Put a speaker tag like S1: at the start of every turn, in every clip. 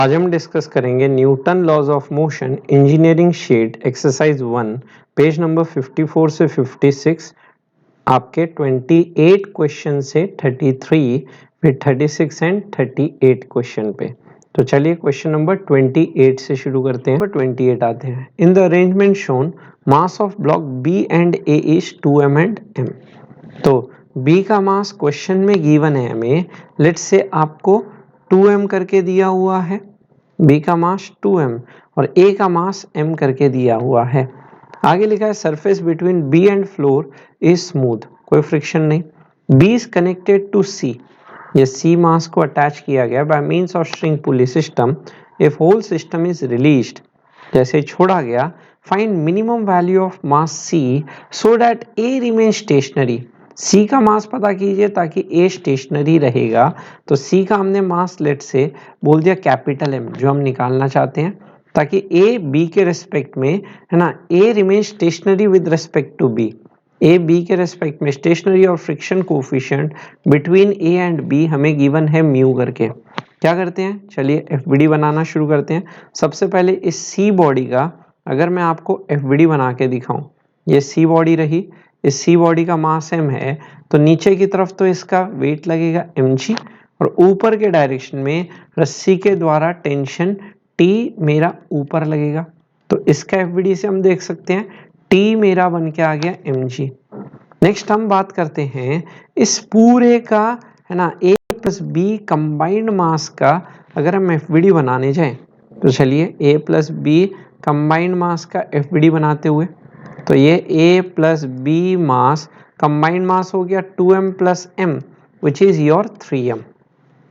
S1: आज हम डिस्कस करेंगे Newton laws of motion engineering sheet exercise 1 page number 54 से 56। आपके 28 क्वेश्चन से 33 फिर 36 एंड 38 क्वेश्चन पे। तो चलिए क्वेश्चन नंबर 28 से शुरू करते हैं। 28 आते हैं। In the arrangement shown mass of block B and A is 2m and m। तो बी का मास क्वेश्चन में गिवन है हमें, लेट्स से आपको 2m करके दिया हुआ है, बी का मास 2m और ए का मास m करके दिया हुआ है। आगे लिखा है surface between B and floor is smooth, कोई फ्रिक्शन नहीं। B is connected to C, ये सी मास को अटैच किया गया by means of string pulley system. If whole system is released, जैसे छोड़ा गया, find minimum value of mass C so that A remain stationary. C का mass पता कीजिए ताकि ए स्टेशनरी रहेगा। तो सी का हमने मास लेट से बोल दिया कैपिटल एम, जो हम निकालना चाहते हैं, ताकि ए बी के रिस्पेक्ट में है ना, A remain stationary with respect to B. A B के रेस्पेक्ट में स्टेशनरी और friction coefficient between A and B हमें गिवन है म्यू करके। क्या करते हैं, चलिए एफबीडी बनाना शुरू करते हैं। सबसे पहले इस सी बॉडी का अगर मैं आपको एफबीडी बना के दिखाऊं, ये सी बॉडी रही, इस सी बॉडी का मास m है, तो नीचे की तरफ तो इसका वेट लगेगा mg और ऊपर के डायरेक्शन में रस्सी के द्वारा टेंशन T मेरा ऊपर लगेगा। तो इसका एफबीडी से हम देख सकते हैं T मेरा बन के आ गया mg। नेक्स्ट हम बात करते हैं इस पूरे का, है ना, a plus B combined mass का अगर हम एफबीडी बनाने जाएं, तो चलिए a plus B combined mass का एफबीडी बनाते हुए, तो ये a plus B mass combined mass हो गया 2m plus m which is your 3m।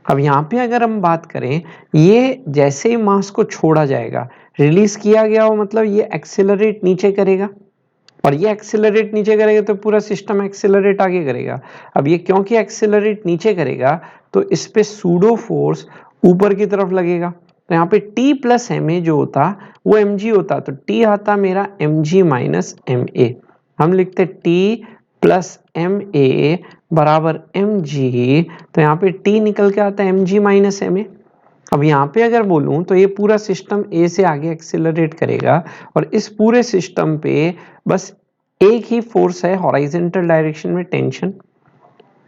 S1: अब यहाँ पे अगर हम बात करें, ये जैसे ही मास को छोड़ा जाएगा, रिलीज किया गया हो, मतलब ये एक्सेलरेट नीचे करेगा और ये एक्सेलरेट नीचे करेगा तो पूरा सिस्टम एक्सेलरेट आगे करेगा। अब ये क्योंकि एक्सेलरेट नीचे करेगा तो इस पे सूडो फोर्स ऊपर की तरफ लगेगा। तो यहाँ पे T प्लस एम ए जो होता वो mg होता, तो T आता मेरा mg माइनस एम ए। हम लिखते T प्लस एम ए बराबर mg, तो यहाँ पे T निकल के आता है mg माइनस एम ए। अब यहाँ पे अगर बोलूं तो ये पूरा सिस्टम A से आगे एक्सेलरेट करेगा और इस पूरे सिस्टम पे बस एक ही फोर्स है हॉरिजॉन्टल डायरेक्शन में, टेंशन।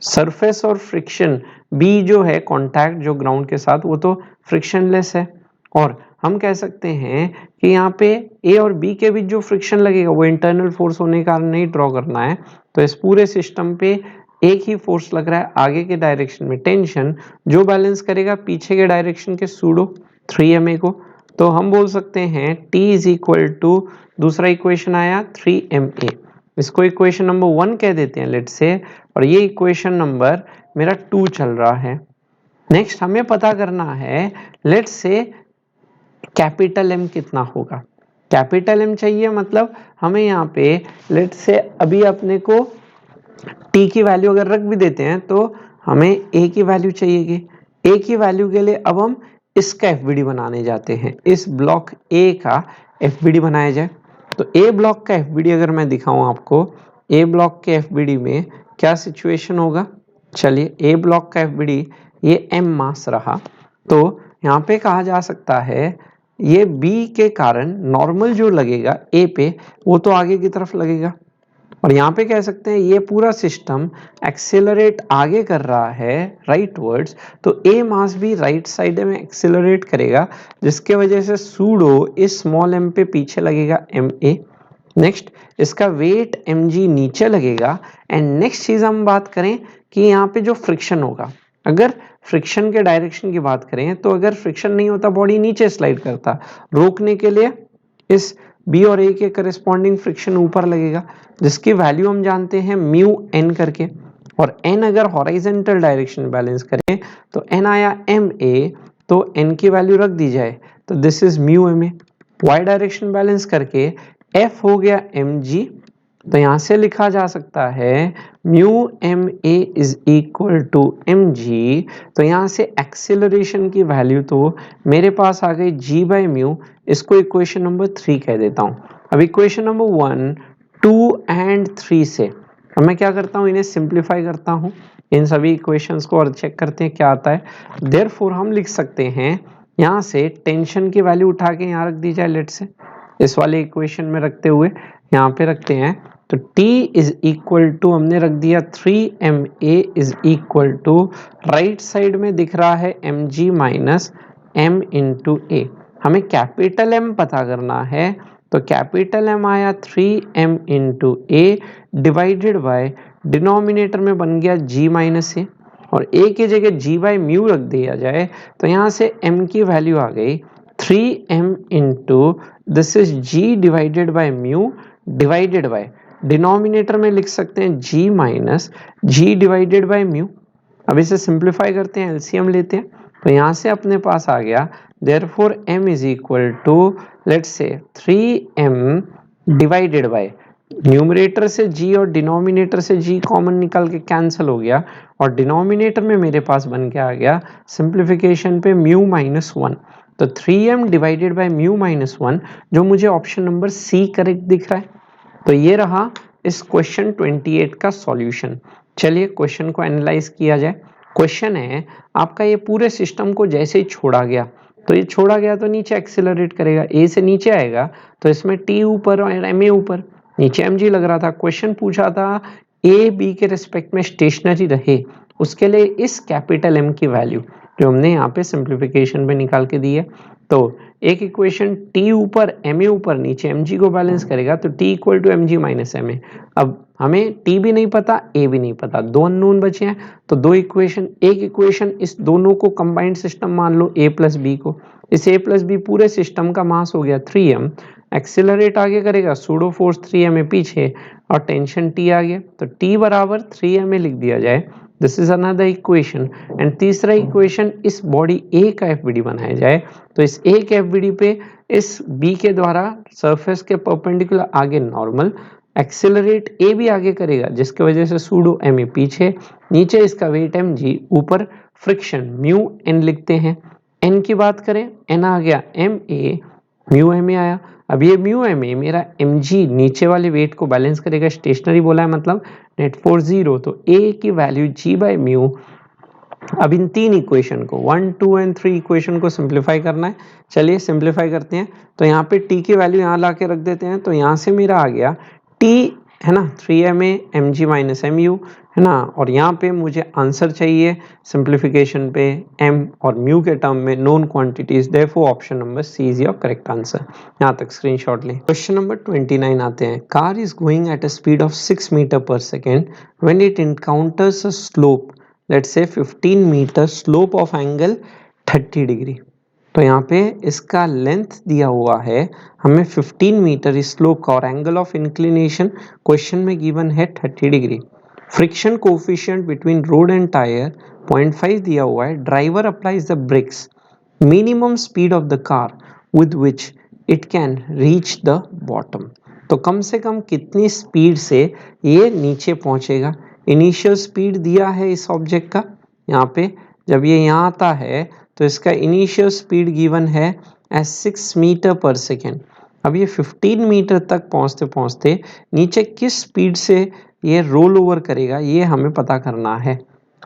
S1: सरफेस और फ्रिक्शन B जो है कांटेक्ट जो ग्राउंड के साथ, वो तो फ्रिक्शनलेस है। और हम कह सकते हैं कि यहाँ पे A और B के बीच जो फ्रिक्शन लगेगा वो इंटरनल फोर्स होने के कारण नहीं ड्रॉ करना है। तो इस पूरे सिस्टम पे एक ही फोर्स लग रहा है आगे के डायरेक्शन में, टेंशन, जो बैलेंस करेगा पीछे के डायरेक्शन के सूडो 3ma को। तो हम बोल सकते हैं T इज इक्वल टू, दूसरा इक्वेशन आया 3ma, इसको इक्वेशन नंबर 1 कह देते हैं लेट से, और ये इक्वेशन नंबर मेरा 2 चल रहा है। नेक्स्ट हमें पता करना है लेट से कैपिटल M कितना होगा। कैपिटल M चाहिए, मतलब हमें यहाँ पे लेट से अभी अपने को T की वैल्यू अगर रख भी देते हैं तो हमें A की वैल्यू चाहिए। A की वैल्यू के लिए अब हम इसका एफबीडी बनाने जाते हैं, इस ब्लॉक A का एफबीडी बनाया जाए। तो A ब्लॉक का एफबीडी अगर मैं दिखाऊं आपको, A ब्लॉक के एफबीडी में क्या सिचुएशन होगा, चलिए A ब्लॉक का एफबीडी ये m मास रहा, तो यहाँ पे कहा जा सकता है ये B के कारण नॉर्मल जो लगेगा A पे वो तो आगे की तरफ लगेगा, और यहाँ पे कह सकते हैं ये पूरा सिस्टम एक्सेलरेट आगे कर रहा है राइटवर्ड्स, तो A मास भी राइट साइड में एक्सेलरेट करेगा, जिसके वजह से सूडो इस स्मॉल m पे पीछे लगेगा ma। नेक्स्ट इसका वेट mg नीचे लगेगा। एंड नेक्स्ट चीज हम बात करें कि यहाँ पे जो फ्रिक्शन होगा, अगर फ्रिक्शन के डायरेक्शन की बात करें तो अगर फ्रिक्शन नहीं होता बॉडी नीचे स्लाइड करता, रोकने के लिए इस B और A के करस्पॉन्डिंग फ्रिक्शन ऊपर लगेगा, जिसकी वैल्यू हम जानते हैं म्यू n करके। और n अगर हॉरिजॉन्टल डायरेक्शन बैलेंस करें तो n आया ma, तो n की वैल्यू रख दी जाए तो this is mu ma। y direction balance करके f हो गया mg, तो यहां से लिखा जा सकता है mu ma is equal to mg। तो यहां से एक्सेलरेशन की वैल्यू तो मेरे पास आ गई g बाई म्यू, इसको इक्वेशन नंबर 3 कह देता हूं। अब इक्वेशन नंबर 1, 2 एंड 3 से अब मैं क्या करता हूं, इन्हें सिंप्लीफाई करता हूं इन सभी इक्वेशंस को और चेक करते हैं क्या आता है। देयरफॉर हम लिख सकते हैं यहाँ से टेंशन की वैल्यू उठा के यहाँ रख दी जाए, लेट से इस वाले इक्वेशन में रखते हुए यहाँ पे रखते हैं, तो T इज इक्वल टू हमने रख दिया 3ma is equal to, right side में दिख रहा है mg minus m into A. हमें कैपिटल M पता करना है, तो कैपिटल M आया 3m into A divided by denominator में बन गया g माइनस ए, और a की जगह g बाई म्यू रख दिया जाए तो यहाँ से m की वैल्यू आ गई 3m into this is g divided by mu divided by denominator में लिख सकते हैं g minus g divided by mu. अब इसे सिंप्लीफाई करते हैं, एलसीएम लेते हैं, तो यहाँ से अपने पास आ गया therefore m is equal to let's say 3m divided by, numerator से g और डिनोमिनेटर से g कॉमन निकल के कैंसिल हो गया, और डिनोमिनेटर में मेरे पास बन के आ गया सिंप्लीफिकेशन पे म्यू माइनस 1, तो 3m divided by mu minus 1, जो मुझे ऑप्शन नंबर सी करेक्ट दिख रहा है। तो ये रहा इस क्वेश्चन 28 का सॉल्यूशन। चलिए क्वेश्चन को एनालाइज किया जाए। क्वेश्चन है आपका, ये पूरे सिस्टम को जैसे ही छोड़ा गया, तो ये छोड़ा गया तो नीचे एक्सेलरेट करेगा, ए से नीचे आएगा तो इसमें टी ऊपर और एम ए ऊपर, नीचे एम जी लग रहा था। क्वेश्चन पूछा था ए बी के रिस्पेक्ट में स्टेशनरी रहे, उसके लिए इस कैपिटल एम की वैल्यू जो हमने यहाँ पे सिंप्लीफिकेशन पे निकाल के दी है। तो एक इक्वेशन टी ऊपर एम ए ऊपर नीचे एम जी को बैलेंस करेगा, तो T equal to M G minus M A. अब हमें टी भी नहीं पता, ए भी नहीं पता, दो अननोन बचे हैं, तो दो इक्वेशन, एक इक्वेशन इस दोनों को कंबाइंड सिस्टम मान लो ए प्लस बी को, इस ए प्लस बी पूरे सिस्टम का मास हो गया 3m, एक्सेलरेट आगे करेगा सूडो फोर्स 3m है पीछे, और टेंशन टी आ गया, तो टी बराबर 3m लिख दिया जाए, this is another equation. And तीसरा इक्वेशन, इस बॉडी ए का एफबीडी बनाया जाए, तो इस ए के एफबीडी पे इस बी के द्वारा सरफेस के परपेंडिकुलर आगे नॉर्मल, एक्सेलरेट ए भी आगे करेगा जिसकी वजह से सूडो एम ए पीछे, नीचे इसका वेट एम जी, ऊपर फ्रिक्शन म्यू एन लिखते हैं। एन की बात करें, एन आ गया M A, mu M A आया। अब ये म्यू एम ए मेरा एम जी नीचे वाले वेट को बैलेंस करेगा, स्टेशनरी बोला है मतलब नेट फोर्स 0, तो ए की वैल्यू जी बाई म्यू। अब इन तीन इक्वेशन को 1 2 एंड 3 इक्वेशन को सिंप्लीफाई करना है। चलिए सिंप्लीफाई करते हैं, तो यहाँ पे t की वैल्यू यहाँ ला के रख देते हैं, तो यहाँ से मेरा आ गया t है ना 3ma mg माइनस mu है ना, और यहाँ पे मुझे आंसर चाहिए सिंप्लीफिकेशन पे m और म्यू के टर्म में known quantities, therefore option number C is your correct answer. यहाँ तक स्क्रीनशॉट लें। क्वेश्चन नंबर 29 आते हैं। Car is going at a speed of 6 metre per second when it encounters a slope let's say 15 metre, slope of angle 30 degree. तो यहाँ पे इसका length दिया हुआ है हमें 15 मीटर इस स्लोप का, और एंगल ऑफ इंक्लिनेशन क्वेश्चन में गिवन है 30 डिग्री। Friction coefficient between road and tyre 0.5 दिया हुआ है। Driver applies the brakes, minimum speed of the car with which it can reach the bottom. तो कम से कम कितनी स्पीड से ये नीचे पहुंचेगा। इनिशियल स्पीड दिया है इस ऑब्जेक्ट का, यहाँ पे जब ये यहाँ आता है तो इसका इनिशियल स्पीड गिवन है एज 6 मीटर पर सेकेंड। अब ये 15 मीटर तक पहुँचते पहुँचते नीचे किस स्पीड से ये रोल ओवर करेगा, ये हमें पता करना है।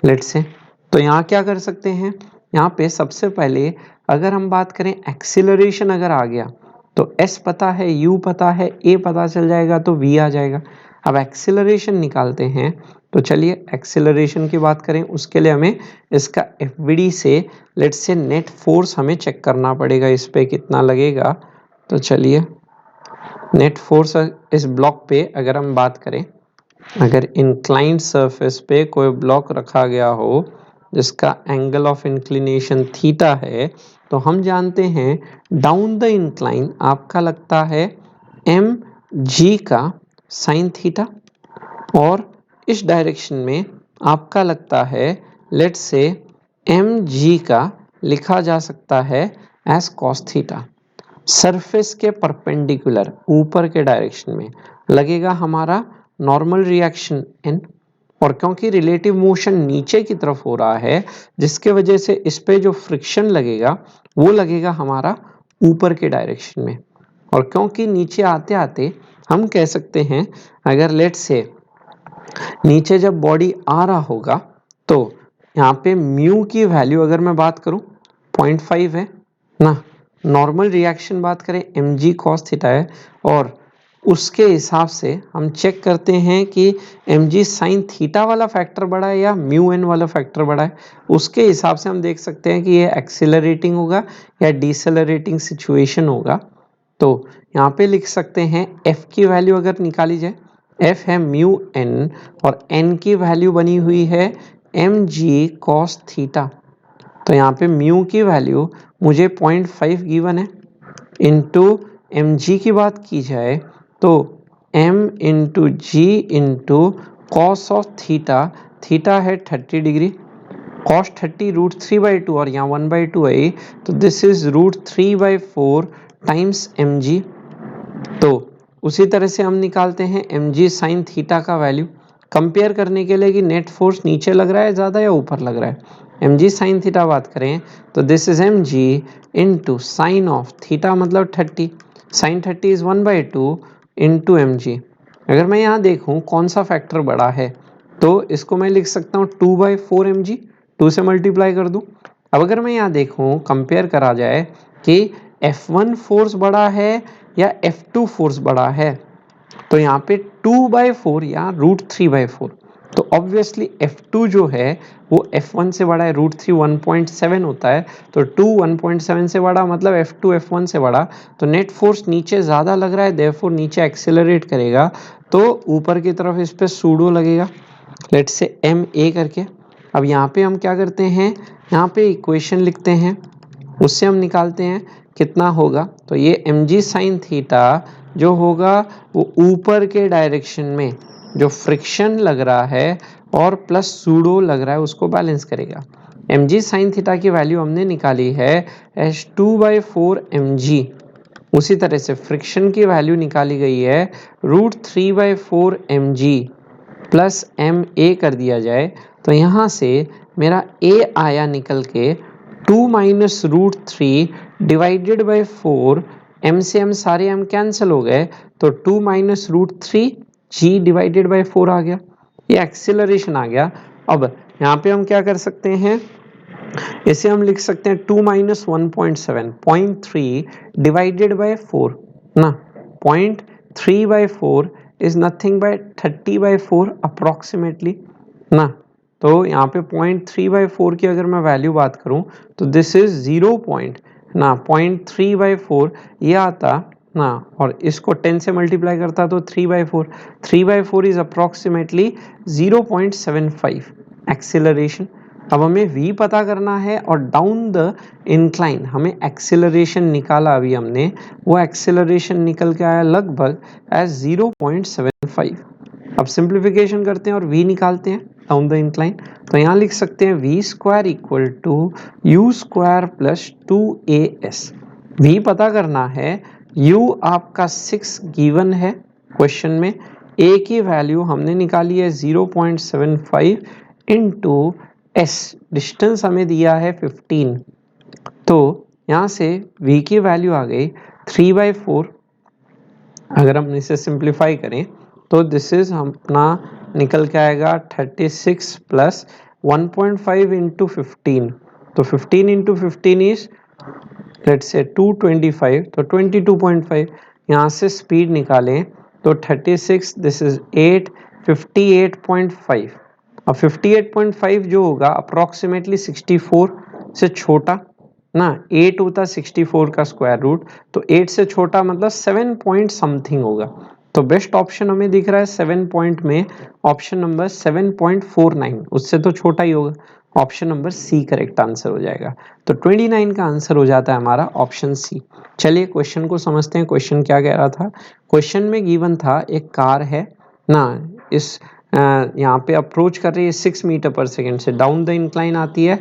S1: लेट्स से तो यहाँ क्या कर सकते हैं, यहाँ पे सबसे पहले अगर हम बात करें एक्सीलरेशन अगर आ गया तो s पता है, u पता है, a पता चल जाएगा तो v आ जाएगा। अब एक्सीलरेशन निकालते हैं, तो चलिए एक्सीलरेशन की बात करें, उसके लिए हमें इसका एफबीडी से लेट्स से नेट फोर्स हमें चेक करना पड़ेगा, इस पे कितना लगेगा। तो चलिए नेट फोर्स इस ब्लॉक पे अगर हम बात करें, अगर इंक्लाइंड सरफेस पे कोई ब्लॉक रखा गया हो जिसका एंगल ऑफ इंक्लिनेशन थीटा है, तो हम जानते हैं डाउन द इंक्लाइन आपका लगता है एम जी का साइन थीटा, और इस डायरेक्शन में आपका लगता है लेट्स से एम जी का लिखा जा सकता है एज कॉस थीटा। सरफेस के परपेंडिकुलर ऊपर के डायरेक्शन में लगेगा हमारा नॉर्मल रिएक्शन एन, और क्योंकि रिलेटिव मोशन नीचे की तरफ हो रहा है जिसके वजह से इस पे जो फ्रिक्शन लगेगा वो लगेगा हमारा ऊपर के डायरेक्शन में। और क्योंकि नीचे आते आते हम कह सकते हैं अगर लेट्स से नीचे जब बॉडी आ रहा होगा तो यहाँ पे म्यू की वैल्यू अगर मैं बात करूं 0.5 है, ना। नॉर्मल रिएक्शन बात करें mg cos थीटा है और उसके हिसाब से हम चेक करते हैं कि mg sin थीटा वाला फैक्टर बड़ा है या म्यू एन वाला फैक्टर बड़ा है। उसके हिसाब से हम देख सकते हैं कि ये एक्सेलरेटिंग होगा या डिसेलरेटिंग सिचुएशन होगा। तो यहाँ पे लिख सकते हैं f की वैल्यू अगर निकाली जाए, f है म्यू एन और n की वैल्यू बनी हुई है mg cos थीटा। तो यहाँ पे म्यू की वैल्यू मुझे 0.5 गिवन है, इंटू एम जी की बात की जाए तो m into G into cos of theta, theta है 30 डिग्री, कॉस 30 √3/2 और यहाँ 1/2 है तो this is √3/4 times M G. तो उसी तरह से हम निकालते हैं एम जी साइन थीटा का वैल्यू कंपेयर करने के लिए कि नेट फोर्स नीचे लग रहा है ज़्यादा या ऊपर लग रहा है। एम जी साइन थीटा बात करें तो this is M G into sine of theta मतलब 30, sine 30 is 1/2 into M G. अगर मैं यहाँ देखूँ कौन सा फैक्टर बड़ा है तो इसको मैं लिख सकता हूँ 2/4 एम जी, 2 से मल्टीप्लाई कर दूँ। अब अगर मैं यहाँ देखूँ कंपेयर करा जाए कि F1 फोर्स बड़ा है या F2 फोर्स बड़ा है तो यहाँ पे 2/4 या √3/4, तो ऑब्वियसली F2 जो है वो F1 से बड़ा है, √3 1.7 होता है तो 2 1.7 से बड़ा मतलब F2 F1 से बड़ा, तो नेट फोर्स नीचे ज़्यादा लग रहा है देयरफॉर नीचे एक्सेलरेट करेगा तो ऊपर की तरफ इस पे सूडो लगेगा, लेट्स से MA करके। अब यहाँ पे हम क्या करते हैं, यहाँ पे इक्वेशन लिखते हैं, उससे हम निकालते हैं कितना होगा। तो ये mg साइन थीटा जो होगा वो ऊपर के डायरेक्शन में जो फ्रिक्शन लग रहा है और प्लस सूडो लग रहा है उसको बैलेंस करेगा। mg साइन थीटा की वैल्यू हमने निकाली है एज 2/4 mg। उसी तरह से फ्रिक्शन की वैल्यू निकाली गई है √3/4 mg प्लस एम ए कर दिया जाए तो यहाँ से मेरा ए आया निकल के 2 माइनस √3 डिवाइडेड बाई 4, एम से एम सारे एम कैंसिल हो गए तो 2 माइनस √3 जी डिवाइडेड बाई 4 आ गया, ये एक्सेलरेशन आ गया। अब यहाँ पे हम क्या कर सकते हैं, इसे हम लिख सकते हैं 2 माइनस 1.7 0.3 डिवाइडेड बाई 4 ना, 0.3/4 इज नथिंग बाय 30/4 अप्रोक्सीमेटली ना। तो यहाँ पे 0.3/4 की अगर मैं वैल्यू बात करूँ तो दिस इज 0.3/4 ये आता ना, और इसको 10 से मल्टीप्लाई करता तो 3/4, 3/4 इज अप्रोक्सीमेटली 0.75 एक्सेलरेशन। अब हमें v पता करना है और डाउन द इंक्लाइन हमें एक्सेलरेशन निकाला अभी हमने, वो एक्सेलरेशन निकल के आया लगभग एज 0.75। अब सिंप्लीफिकेशन करते हैं और v निकालते हैं डाउन द इंक्लाइन, तो यहाँ लिख सकते हैं v square equal to u square plus 2as। v पता करना है, u आपका 6 गिवन है क्वेश्चन में, a की वैल्यू हमने निकाली है 0.75 इंटू s, डिस्टेंस हमें दिया है 15, तो यहाँ से v की वैल्यू आ गई 3/4। अगर हम इसे सिंप्लीफाई करें तो दिस इज हम अपना निकल के आएगा 36 प्लस 1.5 इंटू 15, तो 15 इंटू 15 इज लेट्स से 225, तो 22.5। यहाँ से स्पीड निकालें तो 36 दिस इज 8 58.5। अब 58.5 जो होगा अप्रोक्सीमेटली 64 से छोटा ना, 8 होता 64 का स्क्वायर रूट, तो 8 से छोटा मतलब 7 पॉइंट समथिंग होगा, तो बेस्ट ऑप्शन हमें दिख रहा है 7 पॉइंट में ऑप्शन नंबर 7.49, उससे तो छोटा ही होगा, option number C correct answer हो जाएगा। तो 29 का आंसर हो जाता है हमारा ऑप्शन सी। चलिए क्वेश्चन को समझते हैं, क्वेश्चन क्या कह रहा था। क्वेश्चन में गिवन था एक कार है ना, इस यहाँ पे अप्रोच कर रही है 6 मीटर पर सेकेंड से, डाउन द इंक्लाइन आती है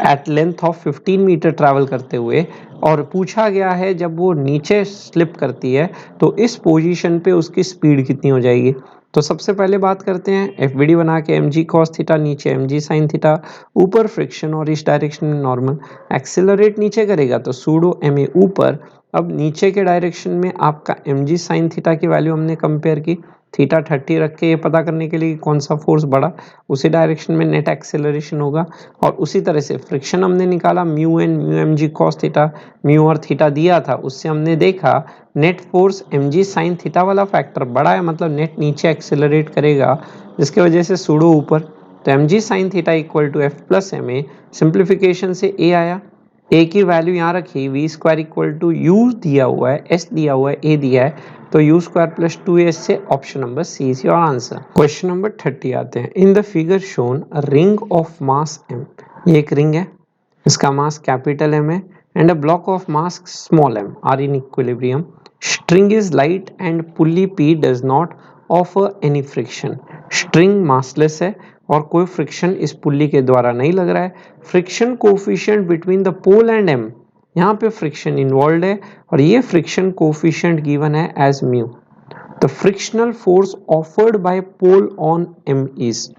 S1: at length of 15 metre travel करते हुए, और पूछा गया है जब वो नीचे स्लिप करती है तो इस पोजीशन पे उसकी स्पीड कितनी हो जाएगी। तो सबसे पहले बात करते हैं एफबीडी बना के, mg cos थीटा नीचे mg sin थीटा, ऊपर फ्रिक्शन और इस डायरेक्शन में नॉर्मल, एक्सेलरेट नीचे करेगा तो सूडो ma ऊपर। अब नीचे के डायरेक्शन में आपका mg sin थीटा की वैल्यू हमने कंपेयर की, थीटा 30 रख के ये पता करने के लिए कि कौन सा फोर्स बड़ा उसी डायरेक्शन में नेट एक्सेलरेशन होगा। और उसी तरह से फ्रिक्शन हमने निकाला mu N mu M G cos theta, mu और थीटा दिया था, उससे हमने देखा net force M G sine theta वाला फैक्टर बड़ा है, मतलब नेट नीचे एक्सेलरेट करेगा, जिसके वजह से सूडो ऊपर। तो M G sine theta equal to F plus M A, simplification से ए आया, ए की वैल्यू यहाँ रखी, V square equal to U दिया हुआ है, एस दिया हुआ है, ए दिया है, तो यू स्क्वायर प्लस 2 से option number C is your answer. Question number 30 आते हैं। In the figure shown a ring of mass M, ये एक रिंग है, इसका मास कैपिटल एम है, and a block of mass small M are in equilibrium, string is light and pulley P does not offer any friction. String massless है और कोई friction इस pulley के द्वारा नहीं लग रहा है। Friction coefficient between the pole and M, यहाँ पे फ्रिक्शन इन्वॉल्व है और ये फ्रिक्शन कोफिशिएंट गिवन है as mu. The frictional force offered by pole on M is,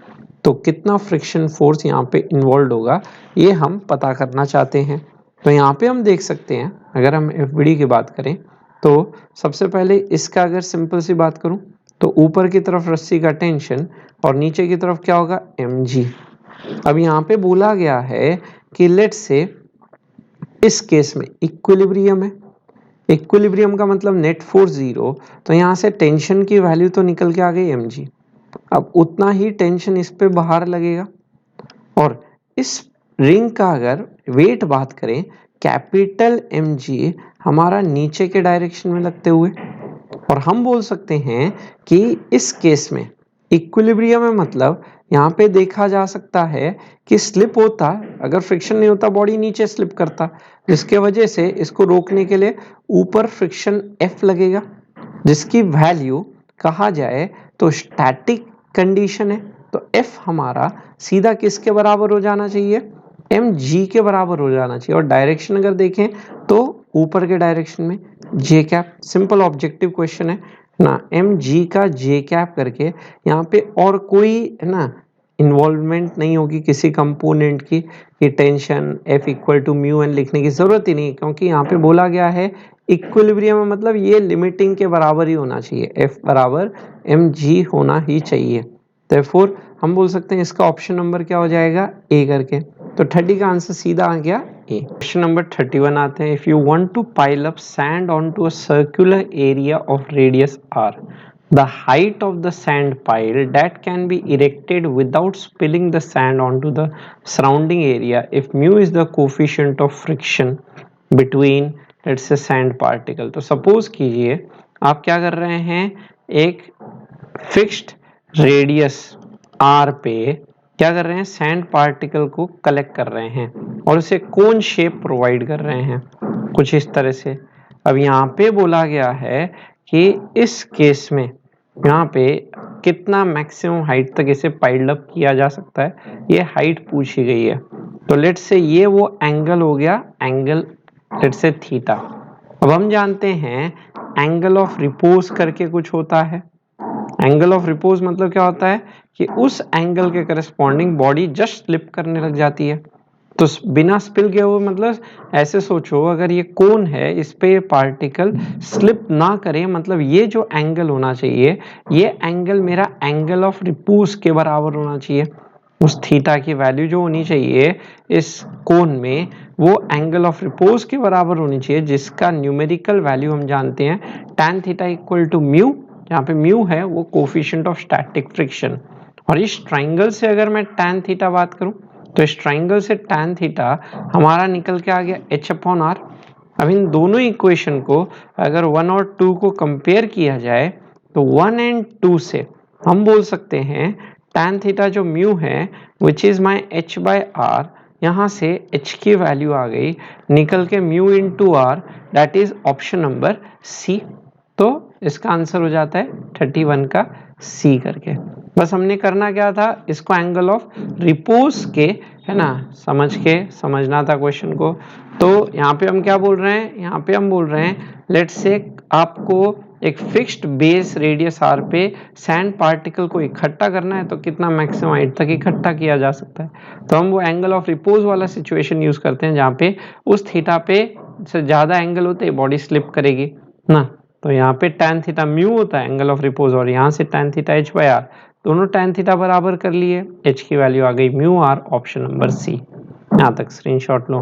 S1: तो कितना फ्रिक्शन फोर्स यहाँ पे इन्वॉल्व होगा ये हम पता करना चाहते हैं। तो यहाँ पे हम देख सकते हैं, अगर हम एफबीडी की बात करें तो सबसे पहले इसका अगर सिंपल सी बात करूं तो ऊपर की तरफ रस्सी का टेंशन और नीचे की तरफ क्या होगा mg। अब यहाँ पे बोला गया है कि लेट से इस केस में इक्विलिब्रियम है, इक्विलिब्रियम का मतलब नेट फोर्स जीरो, तो यहाँ से टेंशन की वैल्यू तो निकल के आ गई mg। अब उतना ही टेंशन इस पे बाहर लगेगा और इस रिंग का अगर वेट बात करें कैपिटल mg हमारा नीचे के डायरेक्शन में लगते हुए, और हम बोल सकते हैं कि इस केस में इक्विलिब्रियम में मतलब यहाँ पे देखा जा सकता है कि स्लिप होता, अगर फ्रिक्शन नहीं होता बॉडी नीचे स्लिप करता, जिसके वजह से इसको रोकने के लिए ऊपर फ्रिक्शन F लगेगा, जिसकी वैल्यू कहा जाए तो स्टैटिक कंडीशन है। तो F हमारा सीधा किसके बराबर हो जाना चाहिए, mg के बराबर हो जाना चाहिए। और डायरेक्शन अगर देखें तो ऊपर के डायरेक्शन में जे कैप, सिंपल ऑब्जेक्टिव क्वेश्चन है ना, mg का जे कैप करके यहाँ पे और कोई है ना इन्वॉल्वमेंट नहीं होगी किसी कंपोनेंट की, कि tension F equal to mu N लिखने की जरूरत ही नहीं, क्योंकि यहाँ पे बोला गया है इक्विलिब्रियम में मतलब ये लिमिटिंग के बराबर ही होना चाहिए, F बराबर mg होना ही चाहिए। देयरफॉर हम बोल सकते हैं इसका ऑप्शन नंबर क्या हो जाएगा ए करके, तो 30 का आंसर सीधा आ गया ए। क्वेश्चन नंबर 31 आते हैं। If you want to pile up sand onto a circular area of radius r, the height of the sand pile that can be erected without spilling the sand onto the surrounding area if mu is the coefficient of friction between let's say sand particle। तो suppose कीजिए आप क्या कर रहे हैं, एक fixed radius r पे क्या कर रहे हैं, सैंड पार्टिकल को कलेक्ट कर रहे हैं और उसे कोन शेप प्रोवाइड कर रहे हैं कुछ इस तरह से। अब यहाँ पे बोला गया है कि इस केस में यहाँ पे कितना मैक्सिमम हाइट तक इसे पाइल्ड अप किया जा सकता है, ये हाइट पूछी गई है। तो लेट से ये वो एंगल हो गया, एंगल लेट से थीटा। अब हम जानते हैं एंगल ऑफ रिपोज करके कुछ होता है, एंगल ऑफ रिपोज मतलब क्या होता है कि उस एंगल के करस्पॉन्डिंग बॉडी जस्ट स्लिप करने लग जाती है। तो बिना स्पिल किए हुए मतलब ऐसे सोचो अगर ये कोन है इस पे पार्टिकल स्लिप ना करे, मतलब ये जो एंगल होना चाहिए ये एंगल मेरा एंगल ऑफ रिपोज के बराबर होना चाहिए। उस थीटा की वैल्यू जो होनी चाहिए इस कोन में वो एंगल ऑफ रिपोज के बराबर होनी चाहिए, जिसका न्यूमेरिकल वैल्यू हम जानते हैं tan theta equal to mu, यहाँ पे म्यू है वो कोफिशिएंट ऑफ स्टैटिक फ्रिक्शन। और इस ट्राइंगल से अगर मैं tan थीटा बात करूं तो इस ट्राइंगल से tan थीटा हमारा निकल के आ गया h/r। अब इन दोनों इक्वेशन को अगर 1 और 2 को कंपेयर किया जाए तो 1 एंड 2 से हम बोल सकते हैं tan थीटा जो म्यू है विच इज माई h/r, यहाँ से h की वैल्यू आ गई निकल के mu into R, that is option number C. तो इसका आंसर हो जाता है 31 का सी करके। बस हमने करना क्या था, इसको एंगल ऑफ रिपोज के है ना समझ के समझना था क्वेश्चन को। तो यहाँ पे हम क्या बोल रहे हैं, यहाँ पे हम बोल रहे हैं लेट्स से आपको एक फिक्स्ड बेस रेडियस आर पे सैंड पार्टिकल को इकट्ठा करना है, तो कितना मैक्सिमम हाइट तक इकट्ठा किया जा सकता है। तो हम वो एंगल ऑफ रिपोज वाला सिचुएशन यूज करते हैं जहाँ पे उस थीटा पे से ज्यादा एंगल होते ही बॉडी स्लिप करेगी ना, तो यहाँ पे tan थीटा म्यू होता है एंगल ऑफ रिपोज और यहाँ से tan theta h by R, दोनों tan थीटा बराबर कर लिए, h की वैल्यू आ गई mu R, option number C. यहाँ तक स्क्रीनशॉट लो।